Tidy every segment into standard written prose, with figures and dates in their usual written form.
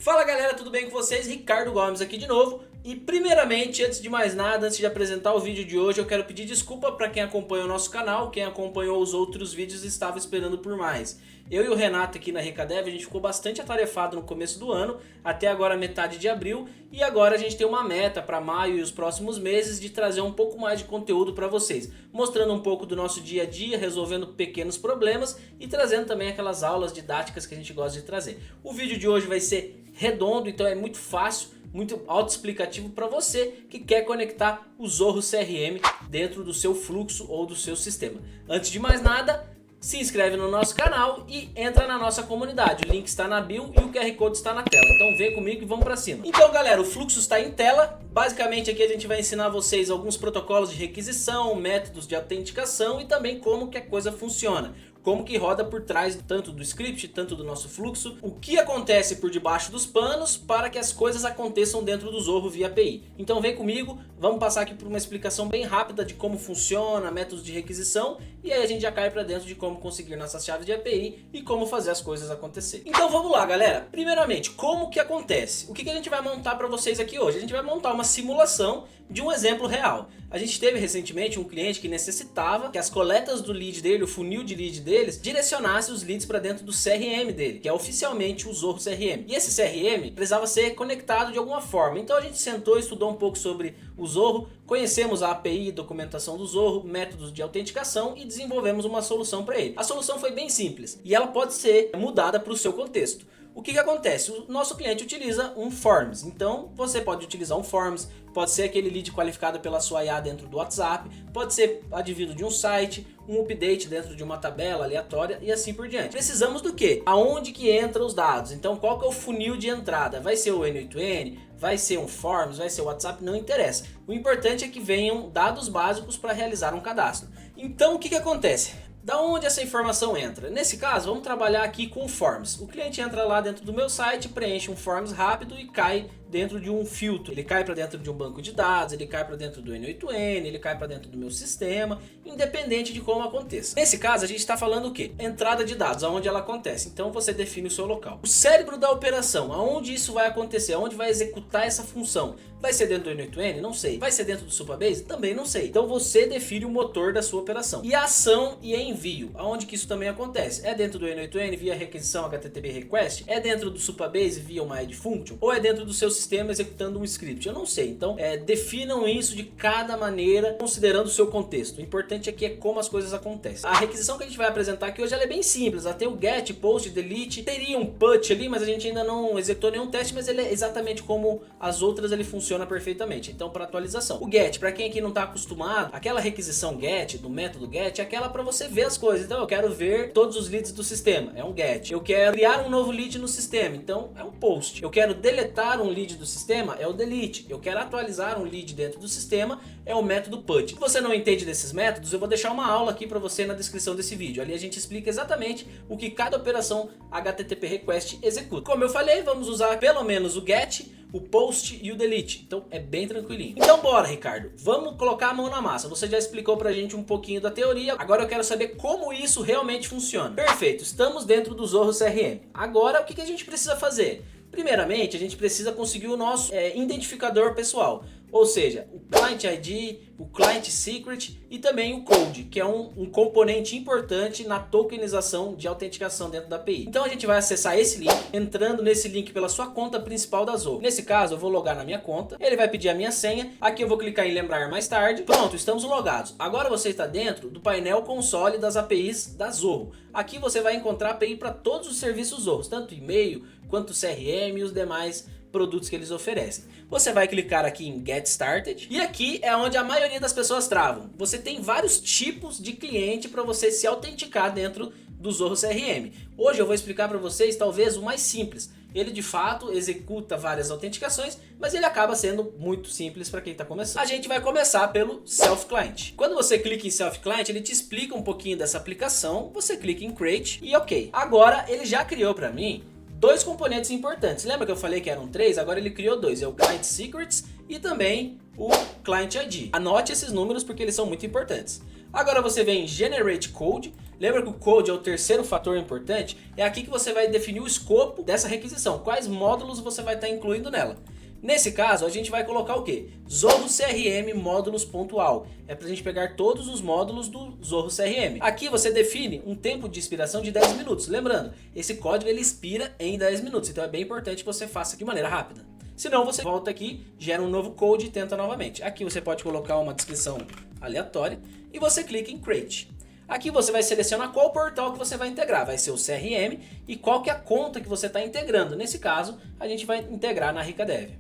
Fala galera, tudo bem com vocês? Ricardo Gomes aqui de novo. E primeiramente, antes de mais nada, antes de apresentar o vídeo de hoje, eu quero pedir desculpa para quem acompanha o nosso canal, quem acompanhou os outros vídeos e estava esperando por mais. Eu e o Renato aqui na Ricadev, a gente ficou bastante atarefado no começo do ano, até agora metade de abril, e agora a gente tem uma meta para maio e os próximos meses de trazer um pouco mais de conteúdo para vocês, mostrando um pouco do nosso dia a dia, resolvendo pequenos problemas e trazendo também aquelas aulas didáticas que a gente gosta de trazer. O vídeo de hoje vai ser redondo, então é muito fácil, muito autoexplicativo para você que quer conectar o Zorro CRM dentro do seu fluxo ou do seu sistema. Antes de mais nada, se inscreve no nosso canal e entra na nossa comunidade. O link está na bio e o QR Code está na tela. Então vem comigo e vamos para cima. Então galera, o fluxo está em tela. Basicamente aqui a gente vai ensinar vocês alguns protocolos de requisição, métodos de autenticação e também como que a coisa funciona. Como que roda por trás tanto do script, tanto do nosso fluxo, o que acontece por debaixo dos panos para que as coisas aconteçam dentro do Zorro via API. Então vem comigo, vamos passar aqui por uma explicação bem rápida de como funciona, métodos de requisição, e aí a gente já cai para dentro de como conseguir nossas chaves de API e como fazer as coisas acontecer. Então vamos lá galera, primeiramente, como que acontece? O que a gente vai montar para vocês aqui hoje? A gente vai montar uma simulação de um exemplo real. A gente teve recentemente um cliente que necessitava que as coletas do lead dele, o funil de lead deles, direcionasse os leads para dentro do CRM dele, que é oficialmente o Zorro CRM. E esse CRM precisava ser conectado de alguma forma. Então a gente sentou e estudou um pouco sobre o Zorro, conhecemos a API e documentação do Zorro, métodos de autenticação e desenvolvemos uma solução para ele. A solução foi bem simples e ela pode ser mudada para o seu contexto. O que acontece? O nosso cliente utiliza um Forms, então você pode utilizar um Forms, pode ser aquele lead qualificado pela sua IA dentro do WhatsApp, pode ser advindo de um site, um update dentro de uma tabela aleatória e assim por diante. Precisamos do quê? Aonde que entram os dados? Então qual que é o funil de entrada? Vai ser o N8N? Vai ser um Forms? Vai ser o WhatsApp? Não interessa. O importante é que venham dados básicos para realizar um cadastro. Então o que acontece? Da onde essa informação entra? Nesse caso, vamos trabalhar aqui com o Forms. O cliente entra lá dentro do meu site, preenche um Forms rápido e cai dentro de um filtro. Ele cai para dentro de um banco de dados, ele cai para dentro do N8N, ele cai para dentro do meu sistema, independente de como aconteça. Nesse caso, a gente está falando o quê? Entrada de dados, aonde ela acontece. Então você define o seu local. O cérebro da operação, aonde isso vai acontecer, aonde vai executar essa função. Vai ser dentro do N8N? Não sei. Vai ser dentro do Supabase? Também não sei. Então você define o motor da sua operação. E a ação e envio, aonde que isso também acontece? É dentro do N8N via requisição HTTP request? É dentro do Supabase via uma add function? Ou é dentro do seu sistema executando um script? Eu não sei. Então definam isso de cada maneira, considerando o seu contexto. O importante aqui é como as coisas acontecem. A requisição que a gente vai apresentar aqui hoje ela é bem simples. Ela tem o get, post, delete, teria um put ali, mas a gente ainda não executou nenhum teste, mas ele é exatamente como as outras, ele funciona perfeitamente. Então para atualização, o get, para quem aqui não está acostumado, aquela requisição get, do método get, é aquela para você ver as coisas. Então eu quero ver todos os leads do sistema, é um get. Eu quero criar um novo lead no sistema, então é um post. Eu quero deletar um lead do sistema, é o delete. Eu quero atualizar um lead dentro do sistema, é o método put. Se você não entende desses métodos, eu vou deixar uma aula aqui para você na descrição desse vídeo. Ali a gente explica exatamente o que cada operação HTTP request executa. Como eu falei, vamos usar pelo menos o get, o post e o delete. Então é bem tranquilinho. Então bora, Ricardo, vamos colocar a mão na massa. Você já explicou pra gente um pouquinho da teoria, agora eu quero saber como isso realmente funciona. Perfeito, estamos dentro do Zorro CRM. Agora o que a gente precisa fazer? Primeiramente, a gente precisa conseguir o nosso identificador pessoal. Ou seja, o Client ID, o Client Secret e também o Code, que é um componente importante na tokenização de autenticação dentro da API. Então a gente vai acessar esse link, entrando nesse link pela sua conta principal da Zorro. Nesse caso eu vou logar na minha conta, ele vai pedir a minha senha, aqui eu vou clicar em lembrar mais tarde. Pronto, estamos logados. Agora você está dentro do painel console das APIs da Zorro. Aqui você vai encontrar API para todos os serviços Zorro, tanto e-mail quanto CRM e os demais produtos que eles oferecem. Você vai clicar aqui em Get Started e aqui é onde a maioria das pessoas travam. Você tem vários tipos de cliente para você se autenticar dentro do Zorro CRM. Hoje eu vou explicar para vocês talvez o mais simples. Ele de fato executa várias autenticações, mas ele acaba sendo muito simples para quem está começando. A gente vai começar pelo Self Client. Quando você clica em Self Client, ele te explica um pouquinho dessa aplicação, você clica em Create e ok. Agora ele já criou para mim dois componentes importantes. Lembra que eu falei que eram três? Agora ele criou dois. É o Client Secrets e também o Client ID. Anote esses números porque eles são muito importantes. Agora você vem em Generate Code. Lembra que o code é o terceiro fator importante? É aqui que você vai definir o escopo dessa requisição. Quais módulos você vai estar incluindo nela. Nesse caso, a gente vai colocar o quê? Zorro CRM módulos.all. É para a gente pegar todos os módulos do Zorro CRM. Aqui você define um tempo de expiração de 10 minutos. Lembrando, esse código ele expira em 10 minutos. Então é bem importante que você faça de maneira rápida. Senão você volta aqui, gera um novo code e tenta novamente. Aqui você pode colocar uma descrição aleatória e você clica em Create. Aqui você vai selecionar qual portal que você vai integrar. Vai ser o CRM e qual que é a conta que você está integrando. Nesse caso, a gente vai integrar na RicaDev.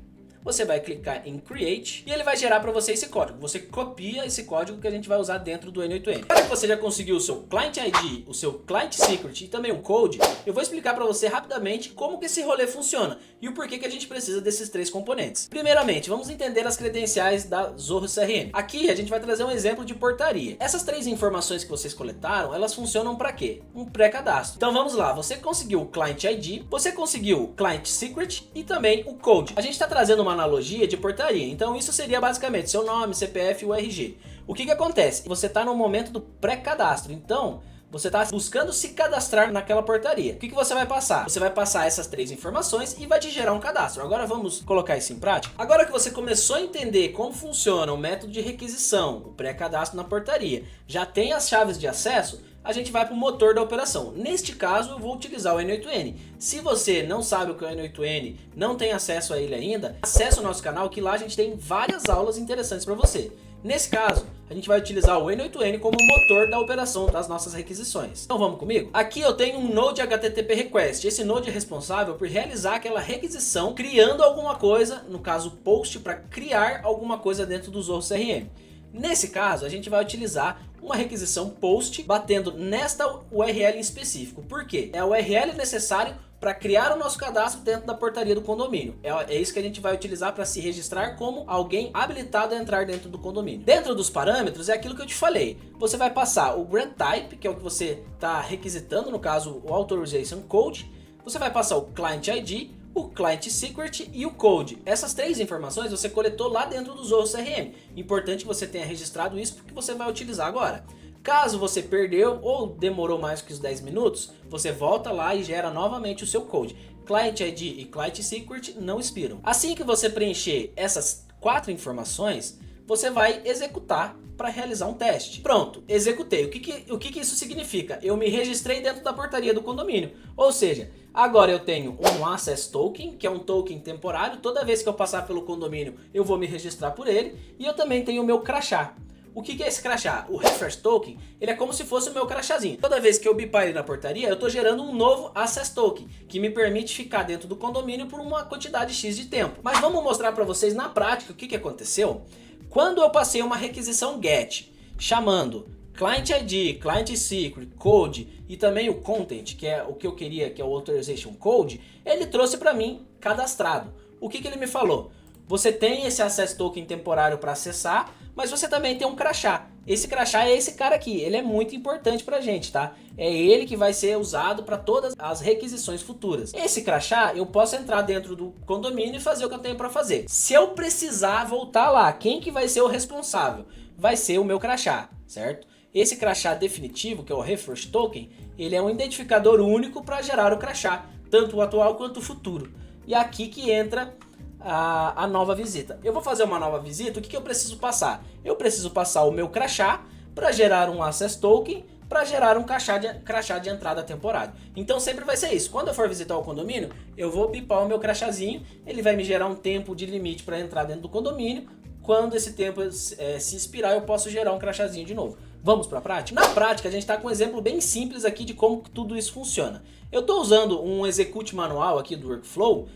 Você vai clicar em Create e ele vai gerar para você esse código. Você copia esse código que a gente vai usar dentro do N8N. Agora que você já conseguiu o seu Client ID, o seu Client Secret e também o Code, eu vou explicar para você rapidamente como que esse rolê funciona e o porquê que a gente precisa desses três componentes. Primeiramente, vamos entender as credenciais da Zorro CRM. Aqui a gente vai trazer um exemplo de portaria. Essas três informações que vocês coletaram, elas funcionam para quê? Um pré-cadastro. Então vamos lá, você conseguiu o Client ID, você conseguiu o Client Secret e também o Code. A gente está trazendo uma analogia de portaria, então isso seria basicamente seu nome, CPF e o RG. O que acontece? Você está no momento do pré-cadastro, então você está buscando se cadastrar naquela portaria. O que você vai passar? Você vai passar essas três informações e vai te gerar um cadastro. Agora vamos colocar isso em prática? Agora que você começou a entender como funciona o método de requisição, o pré-cadastro na portaria, já tem as chaves de acesso, a gente vai para o motor da operação. Neste caso eu vou utilizar o N8N. Se você não sabe o que é o N8N, não tem acesso a ele ainda, acesse o nosso canal que lá a gente tem várias aulas interessantes para você. Nesse caso, a gente vai utilizar o N8N como motor da operação das nossas requisições. Então vamos comigo? Aqui eu tenho um Node HTTP Request. Esse Node é responsável por realizar aquela requisição criando alguma coisa, no caso post, para criar alguma coisa dentro do Zorro CRM. Nesse caso, a gente vai utilizar uma requisição post batendo nesta URL em específico. Por quê? É a URL necessário para criar o nosso cadastro dentro da portaria do condomínio. É isso que a gente vai utilizar para se registrar como alguém habilitado a entrar dentro do condomínio. Dentro dos parâmetros é aquilo que eu te falei. Você vai passar o grant type, que é o que você está requisitando, no caso o authorization code. Você vai passar o client ID, o Client Secret e o Code. Essas três informações você coletou lá dentro do Zorro CRM. Importante que você tenha registrado isso porque você vai utilizar agora. Caso você perdeu ou demorou mais que os 10 minutos, você volta lá e gera novamente o seu Code. Client ID e Client Secret não expiram. Assim que você preencher essas quatro informações, você vai executar para realizar um teste. Pronto, executei. O que isso significa? Eu me registrei dentro da portaria do condomínio. Ou seja, agora eu tenho um Access Token, que é um token temporário. Toda vez que eu passar pelo condomínio, eu vou me registrar por ele. E eu também tenho o meu crachá. O que é esse crachá? O Refresh Token, ele é como se fosse o meu crachazinho. Toda vez que eu bipar ele na portaria, eu estou gerando um novo Access Token, que me permite ficar dentro do condomínio por uma quantidade X de tempo. Mas vamos mostrar para vocês na prática o que aconteceu. Quando eu passei uma requisição GET, chamando Client ID, Client Secret, Code e também o Content, que é o que eu queria, que é o Authorization Code, ele trouxe para mim cadastrado. O que ele me falou? Você tem esse Access Token temporário para acessar, mas você também tem um crachá. Esse crachá é esse cara aqui, ele é muito importante pra gente, tá? É ele que vai ser usado para todas as requisições futuras. Esse crachá, eu posso entrar dentro do condomínio e fazer o que eu tenho para fazer. Se eu precisar voltar lá, quem que vai ser o responsável? Vai ser o meu crachá, certo? Esse crachá definitivo, que é o Refresh Token, ele é um identificador único para gerar o crachá, tanto o atual quanto o futuro. E aqui que entra a nova visita. Eu vou fazer uma nova visita, o que eu preciso passar? Eu preciso passar o meu crachá para gerar um Access Token, para gerar um crachá de entrada temporário. Então sempre vai ser isso. Quando eu for visitar o condomínio, eu vou bipar o meu crachazinho, ele vai me gerar um tempo de limite para entrar dentro do condomínio. Quando esse tempo se expirar, eu posso gerar um crachazinho de novo. Vamos para a prática? Na prática, a gente está com um exemplo bem simples aqui de como tudo isso funciona. Eu estou usando um execute manual aqui do Workflow,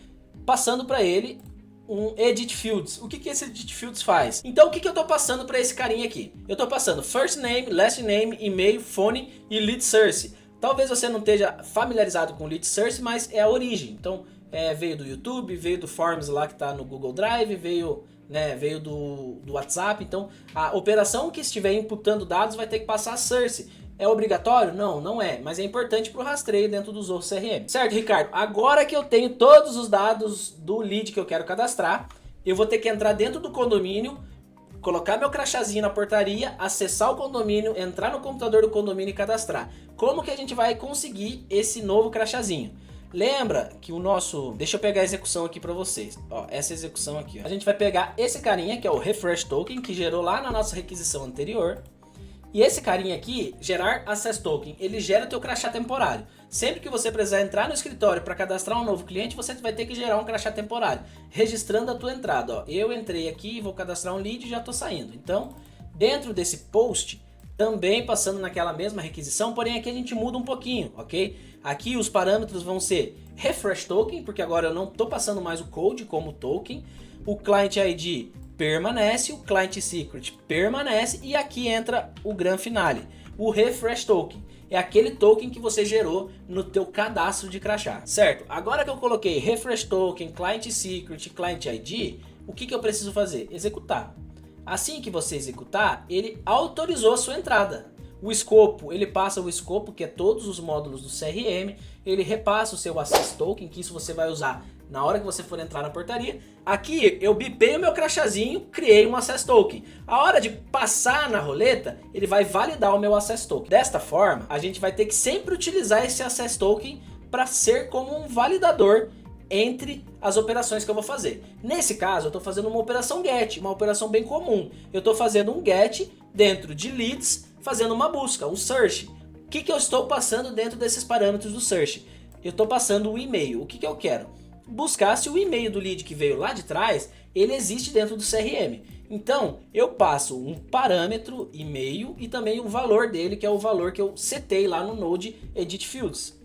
passando para ele um Edit Fields. O que esse Edit Fields faz? Então o que eu estou passando para esse carinha aqui? Eu estou passando first name, last name, e-mail, phone e lead source. Talvez você não esteja familiarizado com lead source, mas é a origem. Então veio do YouTube, veio do Forms lá que está no Google Drive, veio do WhatsApp. Então a operação que estiver imputando dados vai ter que passar a source. É obrigatório? Não, não é, mas é importante para o rastreio dentro do Zorro CRM. Certo, Ricardo? Agora que eu tenho todos os dados do lead que eu quero cadastrar, eu vou ter que entrar dentro do condomínio, colocar meu crachazinho na portaria, acessar o condomínio, entrar no computador do condomínio e cadastrar. Como que a gente vai conseguir esse novo crachazinho? Lembra que o nosso... Deixa eu pegar a execução aqui para vocês. Ó, essa execução aqui. Ó. A gente vai pegar esse carinha, que é o refresh token, que gerou lá na nossa requisição anterior. E esse carinha aqui, gerar access token, ele gera o teu crachá temporário. Sempre que você precisar entrar no escritório para cadastrar um novo cliente, você vai ter que gerar um crachá temporário, registrando a tua entrada. Ó, eu entrei aqui, vou cadastrar um lead e já estou saindo. Então, dentro desse post, também passando naquela mesma requisição, porém aqui a gente muda um pouquinho, ok? Aqui os parâmetros vão ser refresh token, porque agora eu não estou passando mais o code como token. O client ID permanece, o client secret permanece e aqui entra o grand finale, o refresh token. É aquele token que você gerou no teu cadastro de crachá, certo? Agora que eu coloquei refresh token, client secret, client ID, o que eu preciso fazer? Executar. Assim que você executar, ele autorizou a sua entrada. O escopo, ele passa o escopo, que é todos os módulos do CRM, ele repassa o seu access token, que isso você vai usar na hora que você for entrar na portaria. Aqui eu bipei o meu crachazinho, criei um access token. A hora de passar na roleta, ele vai validar o meu access token. Desta forma, a gente vai ter que sempre utilizar esse access token para ser como um validador entre as operações que eu vou fazer. Nesse caso, eu estou fazendo uma operação GET, uma operação bem comum. Eu estou fazendo um GET dentro de leads, fazendo uma busca, um search. O que eu estou passando dentro desses parâmetros do search? Eu estou passando o e-mail. O que eu quero? Buscar se o e-mail do lead que veio lá de trás, ele existe dentro do CRM. Então, eu passo um parâmetro e-mail e também o valor dele, que é o valor que eu setei lá no Node Edit Fields.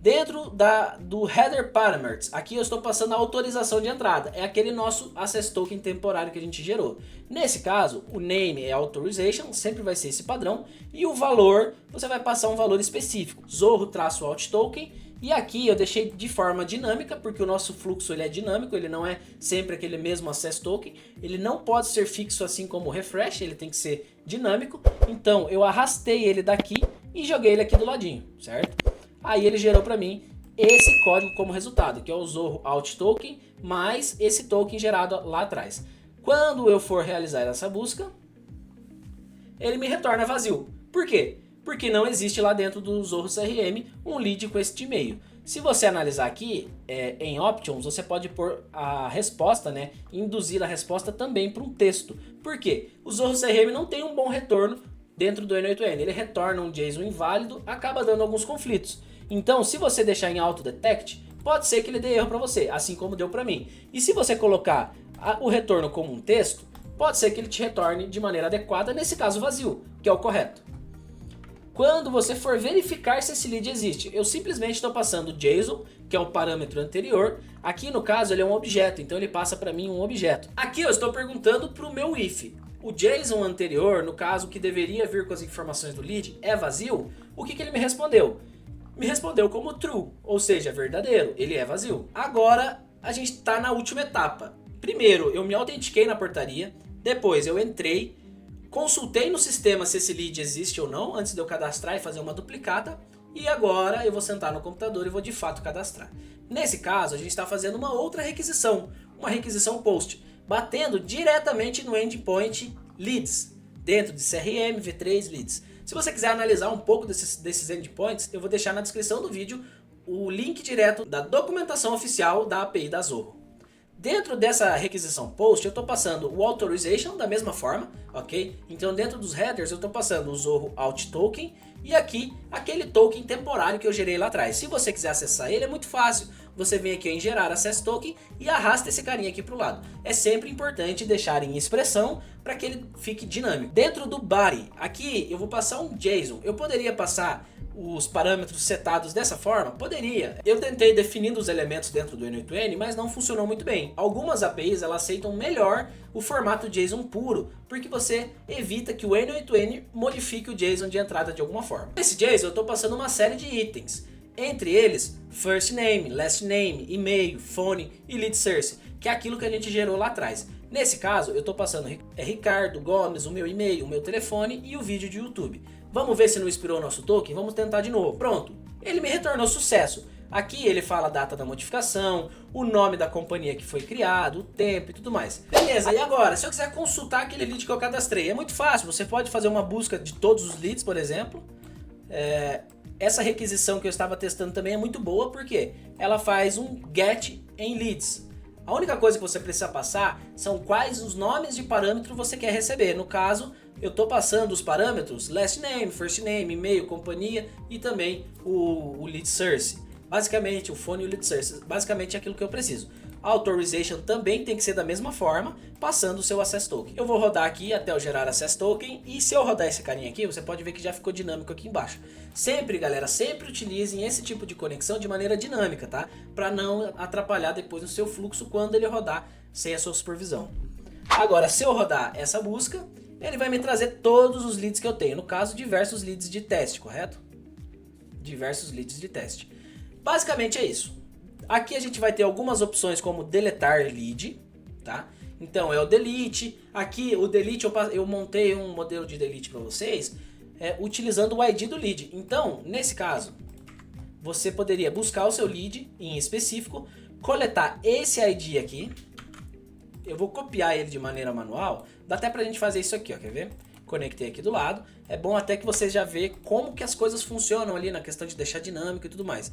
Dentro do Header Parameters, aqui eu estou passando a autorização de entrada. É aquele nosso access token temporário que a gente gerou. Nesse caso, o name é authorization, sempre vai ser esse padrão. E o valor, você vai passar um valor específico. Zorro-alt token. E aqui eu deixei de forma dinâmica, porque o nosso fluxo ele é dinâmico, ele não é sempre aquele mesmo access token. Ele não pode ser fixo assim como o refresh, ele tem que ser dinâmico. Então eu arrastei ele daqui e joguei ele aqui do ladinho, certo? Aí ele gerou para mim esse código como resultado, que é o Zorro-alt token, mais esse token gerado lá atrás. Quando eu for realizar essa busca, ele me retorna vazio. Por quê? Porque não existe lá dentro do Zorro CRM um lead com este e-mail. Se você analisar aqui, em Options, você pode pôr a resposta, né? Induzir a resposta também para um texto. Por quê? O Zorro CRM não tem um bom retorno dentro do N8N. Ele retorna um JSON inválido, acaba dando alguns conflitos. Então, se você deixar em Auto Detect, pode ser que ele dê erro para você, assim como deu para mim. E se você colocar o retorno como um texto, pode ser que ele te retorne de maneira adequada, nesse caso vazio, que é o correto. Quando você for verificar se esse lead existe, eu simplesmente estou passando o JSON, que é o parâmetro anterior. Aqui no caso ele é um objeto, então ele passa para mim um objeto. Aqui eu estou perguntando para o meu if. O JSON anterior, no caso que deveria vir com as informações do lead, é vazio? O que ele me respondeu? Me respondeu como true, ou seja, verdadeiro, ele é vazio. Agora a gente está na última etapa. Primeiro eu me autentiquei na portaria, depois eu entrei, consultei no sistema se esse lead existe ou não, antes de eu cadastrar e fazer uma duplicata, e agora eu vou sentar no computador e vou de fato cadastrar. Nesse caso a gente está fazendo uma outra requisição, uma requisição post, batendo diretamente no endpoint leads, dentro de CRM, V3 leads. Se você quiser analisar um pouco desses endpoints, eu vou deixar na descrição do vídeo o link direto da documentação oficial da API da Zorro. Dentro dessa requisição post, eu estou passando o authorization da mesma forma, ok? Então dentro dos headers eu estou passando o Zorro-alt token e aqui aquele token temporário que eu gerei lá atrás. Se você quiser acessar ele é muito fácil, você vem aqui em gerar access token e arrasta esse carinha aqui para o lado. É sempre importante deixar em expressão para que ele fique dinâmico. Dentro do body, aqui eu vou passar um JSON, eu poderia passar os parâmetros setados dessa forma? Poderia. Eu tentei definindo os elementos dentro do N8N, mas não funcionou muito bem. Algumas APIs elas aceitam melhor o formato JSON puro, porque você evita que o N8N modifique o JSON de entrada de alguma forma. Nesse JSON eu estou passando uma série de itens, entre eles first name, last name, e-mail, phone e lead source, que é aquilo que a gente gerou lá atrás. Nesse caso eu estou passando Ricardo Gomes, o meu e-mail, o meu telefone e o vídeo de YouTube. Vamos ver se não expirou o nosso token? Vamos tentar de novo. Pronto, ele me retornou sucesso. Aqui ele fala a data da modificação, o nome da companhia que foi criado, o tempo e tudo mais. Beleza, e agora, se eu quiser consultar aquele lead que eu cadastrei, é muito fácil, você pode fazer uma busca de todos os leads, por exemplo. Essa requisição que eu estava testando também é muito boa, porque ela faz um get em leads. A única coisa que você precisa passar são quais os nomes de parâmetro você quer receber. No caso, eu estou passando os parâmetros last name, first name, e-mail, companhia e também o lead source. Basicamente, o phone e o lead source. Basicamente é aquilo que eu preciso. A authorization também tem que ser da mesma forma, passando o seu access token. Eu vou rodar aqui até eu gerar access token, e se eu rodar esse carinha aqui, você pode ver que já ficou dinâmico aqui embaixo. Sempre, galera, sempre utilizem esse tipo de conexão de maneira dinâmica, tá? Para não atrapalhar depois o seu fluxo quando ele rodar sem a sua supervisão. Agora, se eu rodar essa busca, ele vai me trazer todos os leads que eu tenho. No caso, diversos leads de teste, correto? Diversos leads de teste. Basicamente é isso. Aqui a gente vai ter algumas opções como deletar lead, tá? Então é o delete. Aqui o delete eu montei um modelo de delete para vocês utilizando o ID do lead. Então, nesse caso, você poderia buscar o seu lead em específico, coletar esse ID aqui. Eu vou copiar ele de maneira manual. Dá até pra gente fazer isso aqui, ó, quer ver? Conectei aqui do lado. É bom até que vocês já vejam como que as coisas funcionam ali na questão de deixar dinâmico e tudo mais.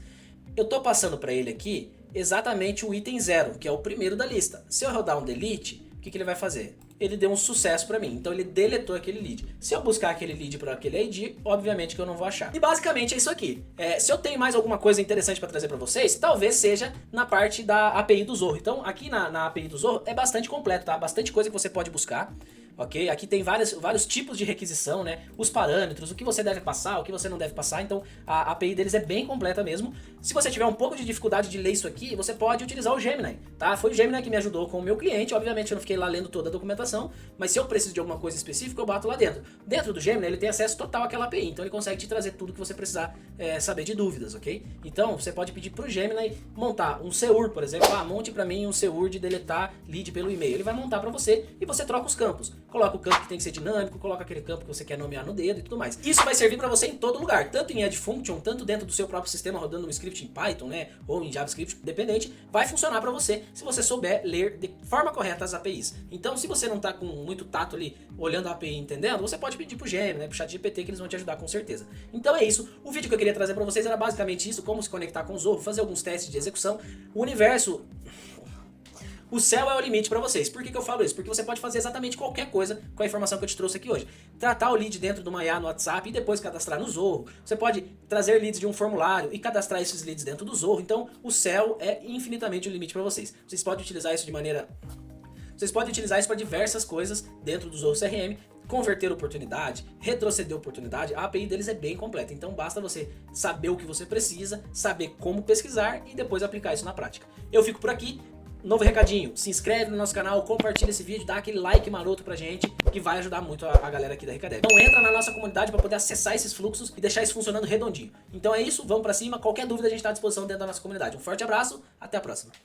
Eu tô passando para ele aqui exatamente o item 0, que é o primeiro da lista. Se eu rodar um delete, o que ele vai fazer? Ele deu um sucesso para mim, então ele deletou aquele lead. Se eu buscar aquele lead para aquele ID, obviamente que eu não vou achar. E basicamente é isso aqui. Se eu tenho mais alguma coisa interessante para trazer para vocês, talvez seja na parte da API do Zorro. Então aqui na API do Zorro é bastante completo, tá? Bastante coisa que você pode buscar. Ok? Aqui tem vários tipos de requisição, né? Os parâmetros, o que você deve passar, o que você não deve passar. Então a API deles é bem completa mesmo. Se você tiver um pouco de dificuldade de ler isso aqui, você pode utilizar o Gemini, tá? Foi o Gemini que me ajudou com o meu cliente. Obviamente eu não fiquei lá lendo toda a documentação, mas se eu preciso de alguma coisa específica, eu bato lá dentro. Dentro do Gemini ele tem acesso total àquela API, então ele consegue te trazer tudo que você precisar saber de dúvidas, ok? Então você pode pedir pro Gemini montar um SEUR, por exemplo. Monte pra mim um SEUR de deletar lead pelo e-mail. Ele vai montar pra você e você troca os campos. Coloca o campo que tem que ser dinâmico, coloca aquele campo que você quer nomear no dedo e tudo mais. Isso vai servir para você em todo lugar, tanto em Add Function, tanto dentro do seu próprio sistema rodando um script em Python, né, ou em JavaScript, dependente, vai funcionar para você se você souber ler de forma correta as APIs. Então, se você não tá com muito tato ali, olhando a API e entendendo, você pode pedir pro Gemini, né, pro ChatGPT, que eles vão te ajudar com certeza. Então é isso, o vídeo que eu queria trazer para vocês era basicamente isso, como se conectar com o Zorro, fazer alguns testes de execução. O universo... O céu é o limite para vocês. Por que eu falo isso? Porque você pode fazer exatamente qualquer coisa com a informação que eu te trouxe aqui hoje. Tratar o lead dentro de uma IA no WhatsApp e depois cadastrar no Zorro. Você pode trazer leads de um formulário e cadastrar esses leads dentro do Zorro. Então o céu é infinitamente o limite para vocês. Vocês podem utilizar isso de maneira... Vocês podem utilizar isso para diversas coisas dentro do Zorro CRM. Converter oportunidade, retroceder oportunidade, a API deles é bem completa. Então basta você saber o que você precisa, saber como pesquisar e depois aplicar isso na prática. Eu fico por aqui. Novo recadinho, se inscreve no nosso canal, compartilha esse vídeo, dá aquele like maroto pra gente, que vai ajudar muito a galera aqui da Ricadev. Então entra na nossa comunidade para poder acessar esses fluxos e deixar isso funcionando redondinho. Então é isso, vamos pra cima, qualquer dúvida a gente tá à disposição dentro da nossa comunidade. Um forte abraço, até a próxima.